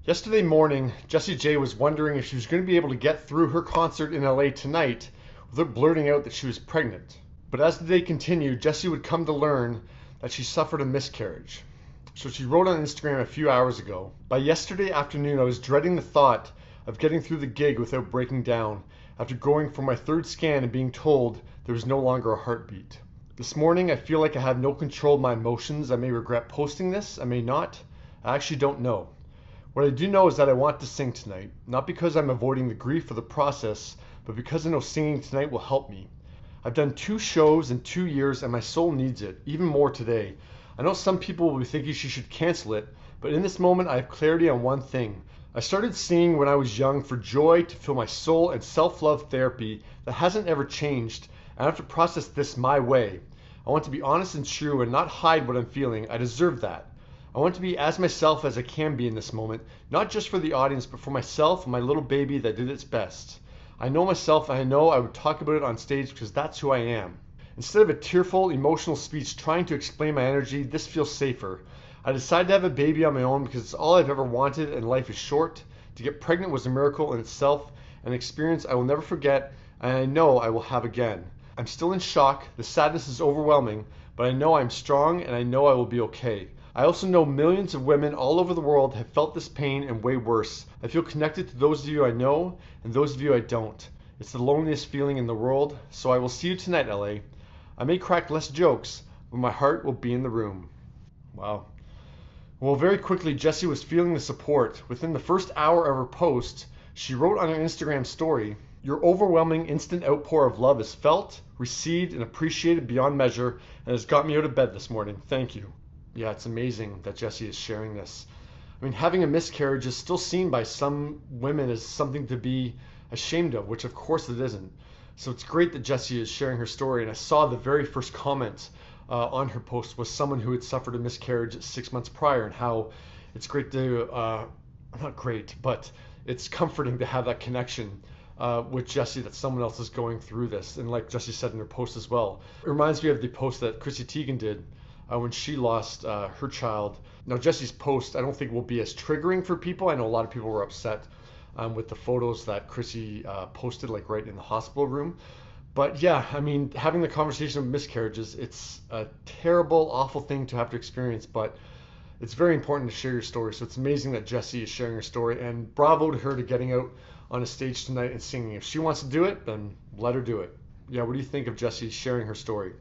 Yesterday morning, Jessie J was wondering if she was going to be able to get through her concert in LA tonight without blurting out that she was pregnant. But as the day continued, Jessie would come to learn that she suffered a miscarriage. So she wrote on Instagram a few hours ago, "By yesterday afternoon, I was dreading the thought of getting through the gig without breaking down after going for my third scan and being told there was no longer a heartbeat. This morning, I feel like I have no control of my emotions. I may regret posting this, I may not. I actually don't know. What I do know is that I want to sing tonight, not because I'm avoiding the grief or the process, but because I know singing tonight will help me. I've done 2 shows in 2 years and my soul needs it, even more today. I know some people will be thinking she should cancel it, but in this moment I have clarity on one thing. I started singing when I was young for joy, to fill my soul, and self-love therapy that hasn't ever changed, and I have to process this my way. I want to be honest and true and not hide what I'm feeling. I deserve that. I want to be as myself as I can be in this moment, not just for the audience, but for myself and my little baby that did its best. I know myself, and I know I would talk about it on stage because that's who I am. Instead of a tearful, emotional speech trying to explain my energy, this feels safer. I decided to have a baby on my own because it's all I've ever wanted and life is short. To get pregnant was a miracle in itself, an experience I will never forget and I know I will have again. I'm still in shock, the sadness is overwhelming, but I know I'm strong and I know I will be okay. I also know millions of women all over the world have felt this pain and way worse. I feel connected to those of you I know and those of you I don't. It's the loneliest feeling in the world, so I will see you tonight, LA. I may crack less jokes, but my heart will be in the room." Wow. Well, very quickly, Jessie was feeling the support. Within the first hour of her post, she wrote on her Instagram story, "Your overwhelming instant outpour of love is felt, received, and appreciated beyond measure, and has got me out of bed this morning. Thank you." Yeah, it's amazing that Jessie is sharing this. I mean, having a miscarriage is still seen by some women as something to be ashamed of, which of course it isn't. So it's great that Jessie is sharing her story. And I saw the very first comment on her post was someone who had suffered a miscarriage 6 months prior, and how it's great to, not great, but it's comforting to have that connection with Jessie, that someone else is going through this. And like Jessie said in her post as well, it reminds me of the post that Chrissy Teigen did when she lost her child. Now, Jessie's post I don't think will be as triggering for people. I know a lot of people were upset with the photos that Chrissy posted, like right in the hospital room. But yeah, I mean, having the conversation of miscarriages, it's a terrible, awful thing to have to experience, but it's very important to share your story. So it's amazing that Jessie is sharing her story, and bravo to her to getting out on a stage tonight and singing. If she wants to do it, then let her do it. Yeah, what do you think of Jessie sharing her story?